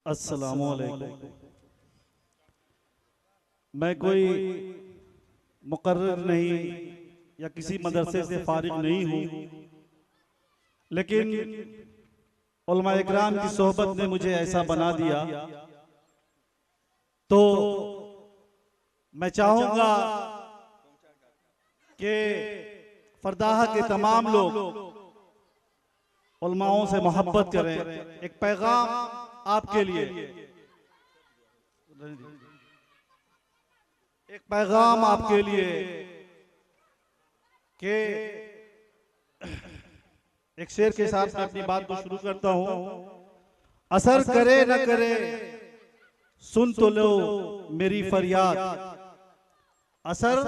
अस्सलामुअलैकुम। मैं कोई मुकर्रर नहीं या किसी मदरसे से फारिग नहीं हूँ, लेकिन उलमा इकराम की सोहबत ने मुझे ऐसा बना दिया। तो मैं चाहूँगा कि फरदाहा के तमाम लोग उलमाओं से मोहब्बत करें। एक पैगाम आपके लिए, एक पैगाम आपके लिए कि एक शेर के साथ मैं अपनी बात को शुरू करता हूं। असर करे न करे सुन तो लो मेरी फरियाद, असर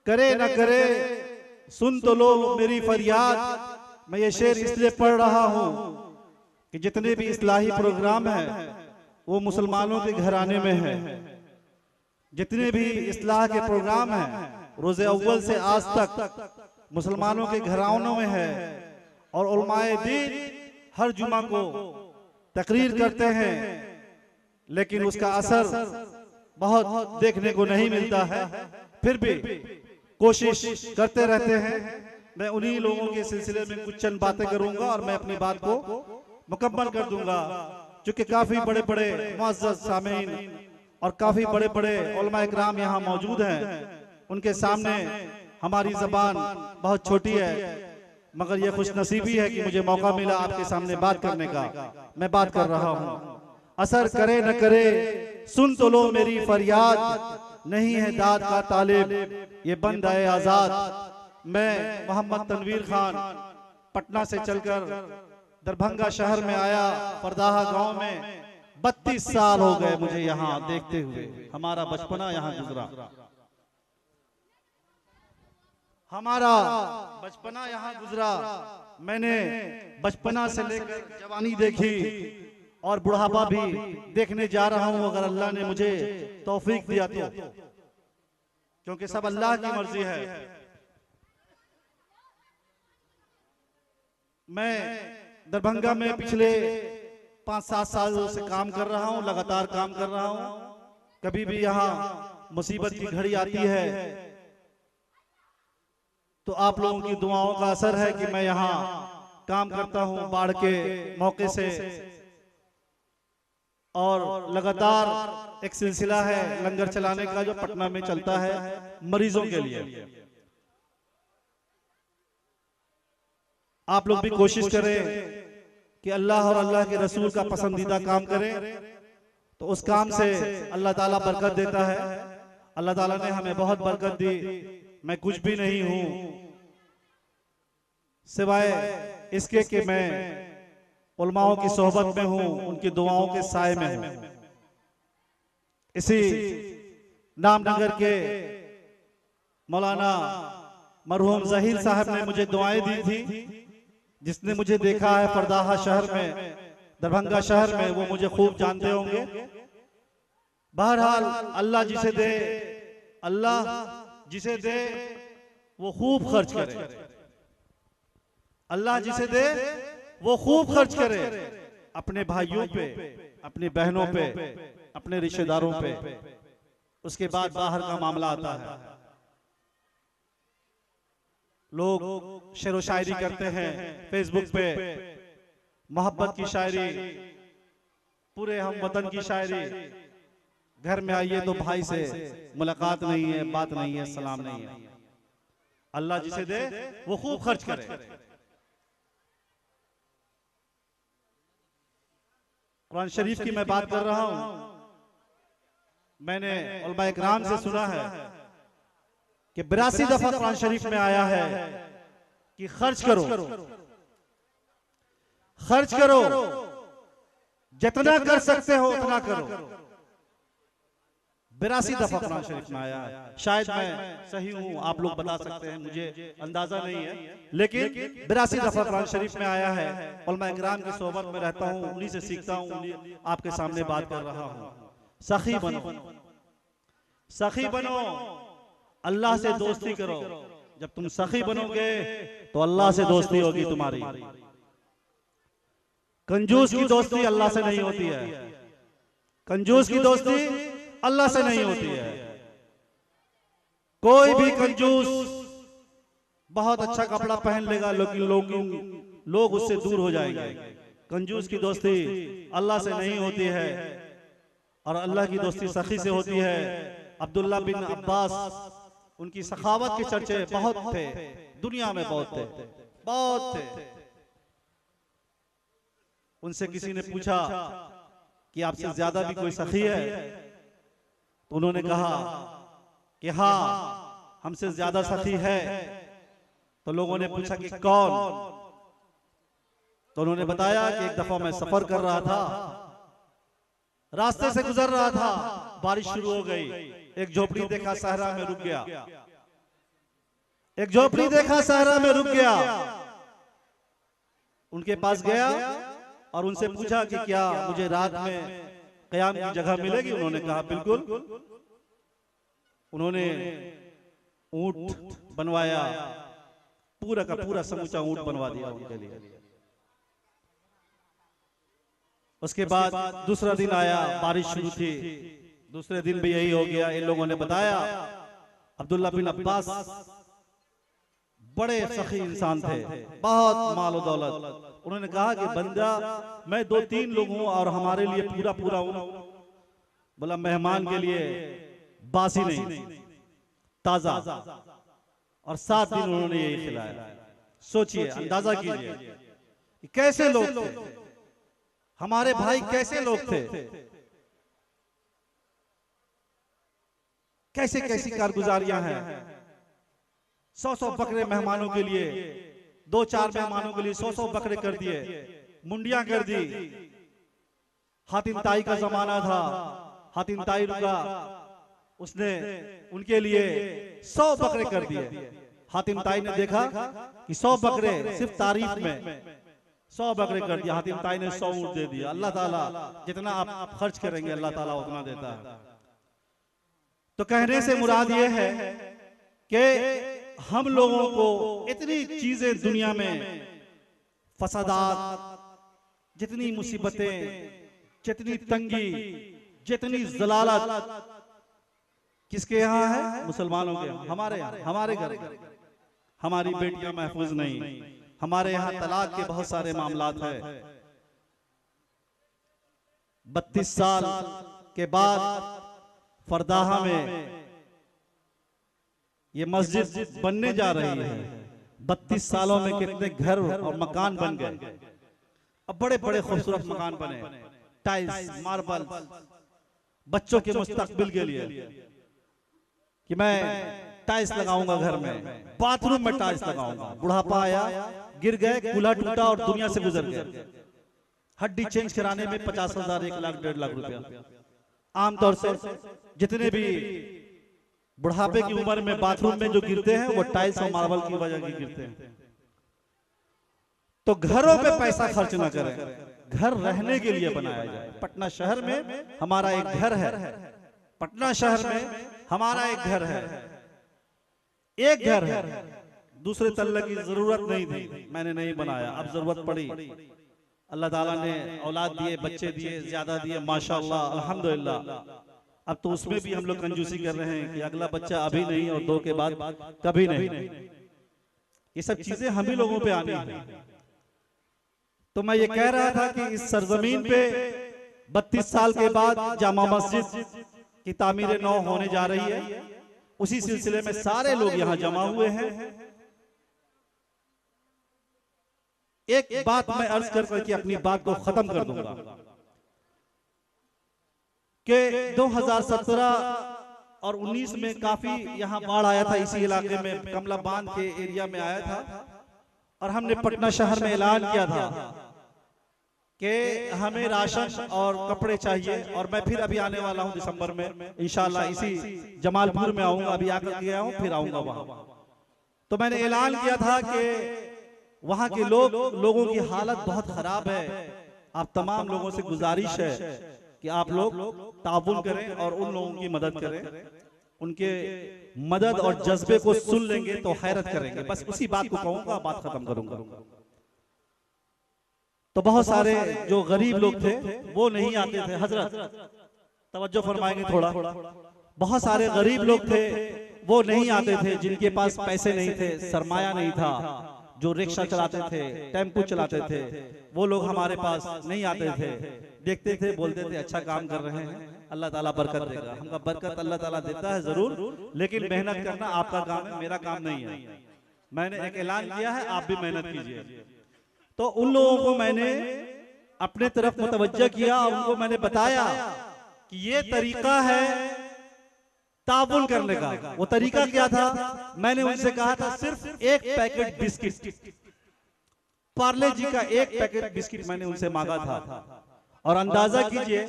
करे न करे सुन तो लो मेरी फरियाद। मैं ये शेर इसलिए पढ़ रहा हूं कि जितने भी इस्लाही प्रोग्राम हैं वो मुसलमानों के घराने में है। जितने भी इस्लाह के प्रोग्राम हैं रोज़े अव्वल से आज तक मुसलमानों के घरानों में है, और उलमाए दीन हर जुमा को तकरीर करते हैं, लेकिन उसका असर बहुत देखने को नहीं मिलता है। फिर भी कोशिश करते रहते हैं। मैं उन्हीं लोगों के सिलसिले में कुछ चंद बातें करूंगा और मैं अपनी बात को मुकम्मल कर दूंगा, क्योंकि काफी बड़े बड़े मुअज़्ज़ज़ सामीन और काफी बड़े बड़े उलमा इकराम यहाँ मौजूद हैं। उनके सामने हमारी जबान बहुत छोटी है, मगर यह खुशनसीबी है कि मुझे मौका मिला आपके सामने बात करने का। मैं बात कर रहा हूँ। असर करे न करे सुन तो लो मेरी फरियाद, नहीं है दाद का तालिब ये बंदा है आजाद। मैं मोहम्मद तनवीर खान पटना से चलकर दरभंगा शहर में आया। फरदाहा गांव में 32 साल हो गए मुझे यहाँ देखते हुए। हमारा बचपना यहाँ गुजरा, हमारा बचपना यहाँ गुजरा। मैंने बचपना से लेकर जवानी देखी और बुढ़ापा भी देखने जा रहा हूँ, अगर अल्लाह ने मुझे तौफीक दिया तो, क्योंकि सब अल्लाह की मर्जी है। मैं दरभंगा में पिछले 5-7 सालों से काम कर रहा हूँ, लगातार काम कर रहा हूँ। कभी भी यहाँ मुसीबत की घड़ी आती है तो आप लोगों की दुआओं का असर है कि मैं यहाँ काम करता हूँ बाढ़ के मौके से, और लगातार एक सिलसिला है लंगर चलाने का जो पटना में चलता है मरीजों के लिए। आप लोग भी कोशिश करें कि अल्लाह और अल्लाह के रसूल का पसंदीदा काम करें, तो उस काम से अल्लाह ताला बरकत देता है। अल्लाह ताला ने हमें बहुत बरकत दी। मैं कुछ भी नहीं हूं सिवाय इसके कि मैं उलमाओं की सोहबत में हूं, उनकी दुआओं के साए में हूं। इसी नामनगर के मौलाना मरहूम जहीर साहब ने मुझे दुआएं दी थी। जिसने मुझे देखा है फरदाहा शहर में, दरभंगा शहर में, वो मुझे खूब जानते होंगे। बहरहाल अल्लाह जिसे दे, अल्लाह जिसे दे वो खूब खर्च करे। अल्लाह जिसे दे वो खूब खर्च करे, अपने भाइयों पे, अपनी बहनों पे, अपने रिश्तेदारों पे। उसके बाद बाहर का मामला आता है। लोग शेर व शायरी करते हैं फेसबुक पे, मोहब्बत की शायरी, पूरे हम वतन की शायरी। घर में आइए तो भाई से मुलाकात नहीं है, बात नहीं है, सलाम नहीं है। अल्लाह जिसे दे वो खूब खर्च करे। कुरान शरीफ की मैं बात कर रहा हूं। मैंने उलमा इकराम से सुना है कि 82 दफा कुरान शरीफ में आया है कि खर्च करो, खर्च करो, जितना कर सकते हो उतना करो। 82 दफा कुरान शरीफ में आया है। शायद मैं सही हूं, आप लोग बता सकते हैं, मुझे अंदाजा नहीं है, लेकिन 82 दफा कुरान शरीफ में आया है। उलमा इकराम की सोहबत में रहता हूं, उन्हीं से सीखता हूं, आपके सामने बात कर रहा हूं। सखी बनो, सखी बनो, अल्लाह से दोस्ती करो। जब तुम सखी बनोगे तो अल्लाह से दोस्ती होगी तुम्हारी। कंजूस की दोस्ती अल्लाह से नहीं होती है। कंजूस की दोस्ती अल्लाह से नहीं होती है। कोई भी कंजूस बहुत अच्छा कपड़ा पहन लेगा लेकिन लोग उससे दूर हो जाएंगे। कंजूस की दोस्ती अल्लाह से नहीं होती है और अल्लाह की दोस्ती सखी से होती है। अब्दुल्ला बिन अब्बास, उनकी सखावत के चर्चे बहुत थे, दुनिया में बहुत थे, बहुत थे। उनसे किसी ने पूछा कि आपसे ज्यादा भी कोई सखी है? तो उन्होंने कहा कि हाँ, हमसे ज्यादा सखी है। तो लोगों ने पूछा कि कौन? तो उन्होंने बताया कि एक दफा मैं सफर कर रहा था, रास्ते से गुजर रहा था, बारिश शुरू हो गई, एक झोपड़ी देखा, सहरा में रुक गया। एक झोपड़ी देखा, सहरा में रुक गया। उनके पास गया और उनसे पूछा कि क्या मुझे रात में क़याम की जगह मिलेगी? उन्होंने कहा बिल्कुल। उन्होंने ऊंट बनवाया, पूरा का पूरा समूचा ऊंट बनवा दिया उनके लिए। उसके बाद दूसरा दिन आया, बारिश शुरू थी, दूसरे दिन भी यही हो गया। इन लोगों ने बताया अब्दुल्ला बिन अब्बास बड़े सखी इंसान थे, बहुत माल और दौलत। उन्होंने कहा कि बंदा, मैं 2-3 लोग हूं और हमारे लिए पूरा पूरा हूं। बोला मेहमान के लिए बासी नहीं, ताजा। और 7 दिन उन्होंने यही खिलाया। सोचिए, अंदाजा कीजिए कैसे लोग थे, हमारे भाई कैसे लोग थे, कैसे कैसी कारगुजारियां हैं। 100-100 बकरे मेहमानों के लिए, 2-4 मेहमानों के लिए 100-100 बकरे कर दिए, मुंडियां कर दी। हातिम ताई का जमाना था, हातिम ताई रुका, उसने उनके लिए 100 बकरे कर दिए। हातिम ताई ने देखा कि 100 बकरे सिर्फ तारीफ में 100 बकरे कर दिया। हातिम ताई ने 100 ऊंट दे दिया। अल्लाह ताला जितना आप खर्च करेंगे अल्लाह ताला उतना देता है। तो कहने से मुराद ये है कि हम लोगों को इतनी चीजें दुनिया में, फसादात, जितनी मुसीबतें, जितनी तंगी, जितनी जलालत किसके यहाँ है? मुसलमानों के यहाँ, हमारे यहाँ, हमारे घर। हमारी बेटियां महफूज नहीं, हमारे यहाँ तलाक के बहुत सारे मामलात है। 32 साल के बाद फरदाहा में ये मस्जिद बनने जा रही है। 32 सालों में कितने घर और मकान बन गए। अब बड़े बड़े खूबसूरत मकान बने, टाइल्स, मार्बल, बच्चों के मुस्तकबिल के लिए कि मैं टाइल्स लगाऊंगा घर में, बाथरूम में टाइल्स लगाऊंगा। बुढ़ापा आया, गिर गए, कूल्हा टूटा और दुनिया से गुजर गए। हड्डी चेंज कराने में 50,000, 1 लाख, 1.5 लाख रुपया। आमतौर से जितने भी बुढ़ापे की उम्र में बाथरूम में जो गिरते हैं वो टाइल्स और मार्बल की वजह से गिरते हैं। तो घरों पे पैसा खर्च ना करें, घर रहने के लिए बनाया जाए। पटना शहर में हमारा एक घर है, पटना शहर में हमारा एक घर है, एक घर है। दूसरे तल्ले की जरूरत नहीं थी, मैंने नहीं बनाया, अब जरूरत पड़ी। अल्लाह ताला ने औलाद दिए, बच्चे दिए, ज्यादा दिए, माशाअल्लाह, अल्हम्दुलिल्लाह। अब तो उसमें भी हम लोग कंजूसी कर रहे हैं कि अगला बच्चा अभी नहीं और 2 के बाद कभी नहीं। ये सब चीजें हम ही लोगों पे आनी है। तो मैं ये कह रहा था कि इस सरजमीन पे 32 साल के बाद जामा मस्जिद की तामीर नौ होने जा रही है। उसी सिलसिले में सारे लोग यहाँ जमा हुए हैं। एक बात मैं अर्ज करके अपनी बात को खत्म कर दूंगा कि 2017 और 19 में काफी यहाँ बाढ़ आया था। इसी इलाके में कमला बांध के एरिया में आया था और हमने पटना शहर में ऐलान किया था कि हमें राशन और कपड़े चाहिए। और मैं फिर अभी आने वाला हूं दिसंबर में इंशाल्लाह, इसी जमालपुर में आऊंगा। अभी आकर गया हूं, फिर आऊंगा वहां। तो मैंने ऐलान किया था कि वहां के लोगों की हालत बहुत खराब है। आप तमाम लोगों से गुजारिश है कि आप लोग ताउन करें और उन लोगों की मदद करें। उनके मदद और जज्बे को सुन लेंगे तो हैरत करेंगे। बस उसी बात को कहूंगा, बात खत्म करूंगा। तो बहुत सारे जो गरीब लोग थे वो नहीं आते थे। हजरत तवज्जो फरमाएंगे थोड़ा। बहुत सारे गरीब लोग थे वो नहीं आते थे, जिनके पास पैसे नहीं थे, सरमाया नहीं था, जो रिक्शा चलाते थे, टेम्पू चलाते थे, वो लोग हमारे पास नहीं आते थे। देखते थे, बोलते थे अच्छा काम कर रहे हैं, अल्लाह ताला बरकत देगा। हमका बरकत अल्लाह ताला देता है जरूर, लेकिन मेहनत करना आपका काम है, मेरा काम नहीं है। मैंने एक ऐलान किया है, आप भी मेहनत कीजिए। तो उन लोगों को मैंने अपने तरफ मुतवज्जह किया, उनको मैंने बताया कि ये तरीका है ताबुन करने का। वो तरीका क्या था? मैंने उनसे कहा था सिर्फ एक पैकेट बिस्किट, पार्ले जी का एक पैकेट बिस्किट मैंने उनसे मांगा था। और अंदाजा कीजिए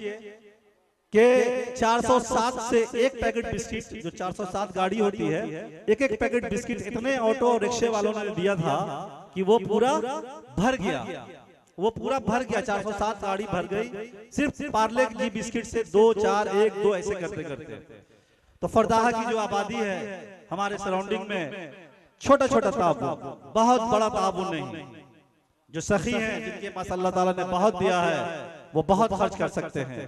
कि 407 से एक पैकेट बिस्किट, जो 407 गाड़ी होती है, एक एक पैकेट बिस्किट इतने ऑटो और रिक्शे वालों ने दिया था कि वो पूरा भर गया। वो पूरा भर गया, 407 गाड़ी भर गई सिर्फ पार्ले जी बिस्किट से। 2 4 1 2 ऐसे करते करते। तो फरदाहा की जो आबादी है हमारे सराउंडिंग में, छोटा छोटा ताबुन, बहुत बड़ा ताबुन नहीं। जो सखी हैं, जिनके पास अल्लाह ताला ने बहुत दिया है, वो बहुत खर्च कर सकते हैं।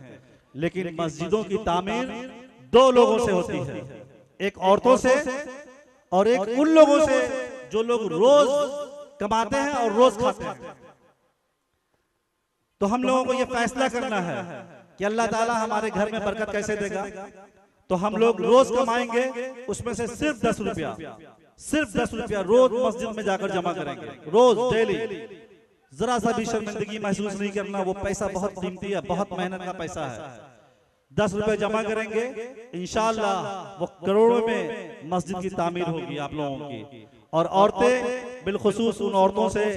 लेकिन मस्जिदों की तामीर 2 लोगों से होती है, एक औरतों से और एक उन लोगों से जो लोग रोज कमाते हैं और रोज खाते हैं। तो हम लोगों को ये फैसला करना है कि अल्लाह ताला हमारे घर में बरकत कैसे देगा। तो हम लोग रोज कमाएंगे, उसमें से सिर्फ 10 रुपया, सिर्फ 10 रुपया रोज मस्जिद में जाकर जमा करेंगे, रोज डेली। जरा सा भी शर्मिंदगी महसूस नहीं करना, वो पैसा बहुत कीमती है, बहुत मेहनत का पैसा है। 10 रुपए जमा करेंगे, इंशाअल्लाह वो करोड़ों में मस्जिद की तामीर होगी आप लोगों की। और औरतें बिलखुसूस, उन औरतों से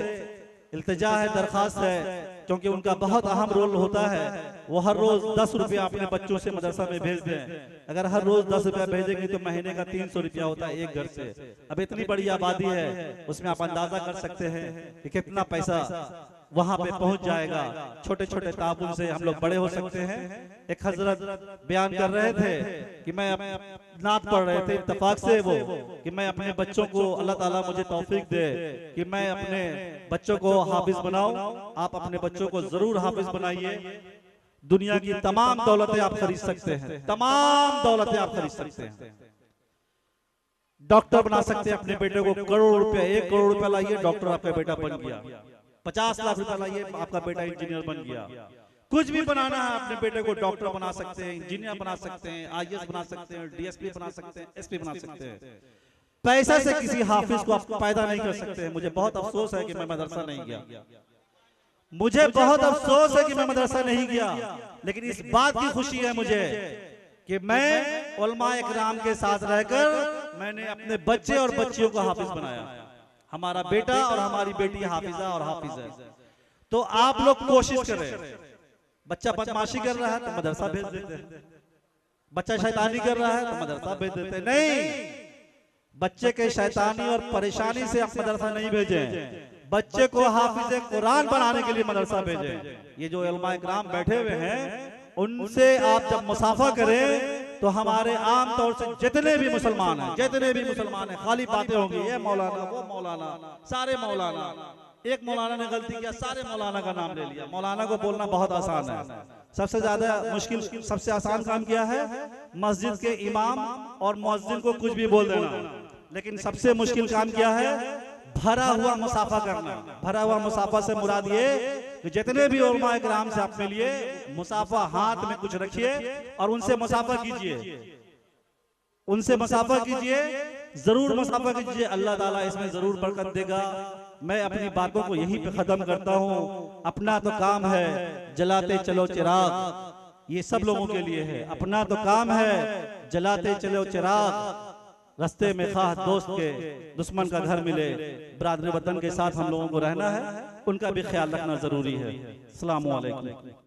इल्तिजा है, दरखास्त है, क्योंकि उनका बहुत अहम रोल होता है। वो हर रोज 10 रुपया अपने बच्चों से मदरसा में भेज दें। अगर हर रोज 10 रुपया भेजेंगे तो महीने का 300 रुपया होता है एक घर से। अब इतनी बड़ी आबादी है, उसमें आप अंदाजा कर सकते हैं कि कितना पैसा वहां पे पहुंच जाएगा। छोटे छोटे ताबुन से हम लोग बड़े हो सकते हैं। एक हजरत बयान कर रहे थे कि मैं नात पढ़ रहे थे इत्तेफाक से वो, कि मैं अपने बच्चों को, अल्लाह ताला मुझे तौफीक दे कि मैं अपने बच्चों को हाफिज बनाऊं। आप अपने बच्चों को जरूर हाफिज बनाइए। दुनिया की तमाम दौलतें आप खरीद सकते हैं, तमाम दौलतें आप खरीद सकते हैं। डॉक्टर बना सकते हैं अपने बेटे को, करोड़ रुपया, 1 करोड़ रुपया लाइए, डॉक्टर आपका बेटा बन गया। 50 लाख रुपया लाइए, आपका बेटा इंजीनियर बन गया। कुछ भी बनाना है अपने बेटे को, डॉक्टर बना सकते हैं, इंजीनियर बना सकते हैं, IAS बना सकते हैं, DSP बना सकते हैं, SP बना सकते हैं। पैसा से किसी हाफिज को आप पैदा नहीं कर सकते। मुझे बहुत अफसोस है कि मैं मदरसा नहीं गया, मुझे बहुत अफसोस है कि मैं मदरसा नहीं गया, लेकिन इस बात की खुशी है मुझे कि मैं उलमाए इकराम के साथ रहकर मैंने अपने बच्चे और बच्चियों को हाफिज बनाया। हमारा बेटा और हमारी बेटी हाफिजा और हाफिज है। तो आप लोग कोशिश करें। बच्चा बदमाशी कर रहा है तो मदरसा भेज देते हैं, बच्चा शैतानी कर रहा है तो मदरसा भेज देते हैं। नहीं, बच्चे के शैतानी और परेशानी से आप मदरसा नहीं भेजें, बच्चे को हाफिज कुरान बनाने के लिए मदरसा भेजें। ये जो उलमाए इकराम बैठे हुए हैं, उनसे आप जब मुसाफा करें तो हमारे आम तौर से जितने भी मुसलमान हैं, जितने भी मुसलमान हैं, खाली बातें होंगी, ये मौलाना, वो मौलाना, सारे मौलाना। एक मौलाना ने गलती किया, सारे मौलाना का नाम ले लिया। मौलाना को बोलना बहुत आसान है। सबसे ज्यादा मुश्किल, सबसे आसान काम किया है मस्जिद के इमाम और मुअज्जिन को कुछ भी बोल देना। लेकिन सबसे मुश्किल काम क्या है? भरा हुआ मुसाफा करना। भरा हुआ मुसाफा से मुराद ये कि जितने भी उलमाए किराम से आप मिलिए, मुसाफा हाथ में कुछ रखिए और उनसे मुसाफा कीजिए, उनसे मुसाफा कीजिए, जरूर मुसाफा कीजिए। अल्लाह ताला इसमें जरूर बरकत देगा। मैं अपनी बातों को यहीं पे खत्म करता हूँ। अपना तो काम है जलाते चलो चिराग, ये सब लोगों के लिए है। अपना तो काम है जलाते चलो चिराग, रास्ते में खाह दोस्त के दुश्मन का घर मिले। बरादरी वतन के साथ हम लोगों को रहना है, उनका भी ख्याल रखना जरूरी है। अस्सलामु अलैकुम।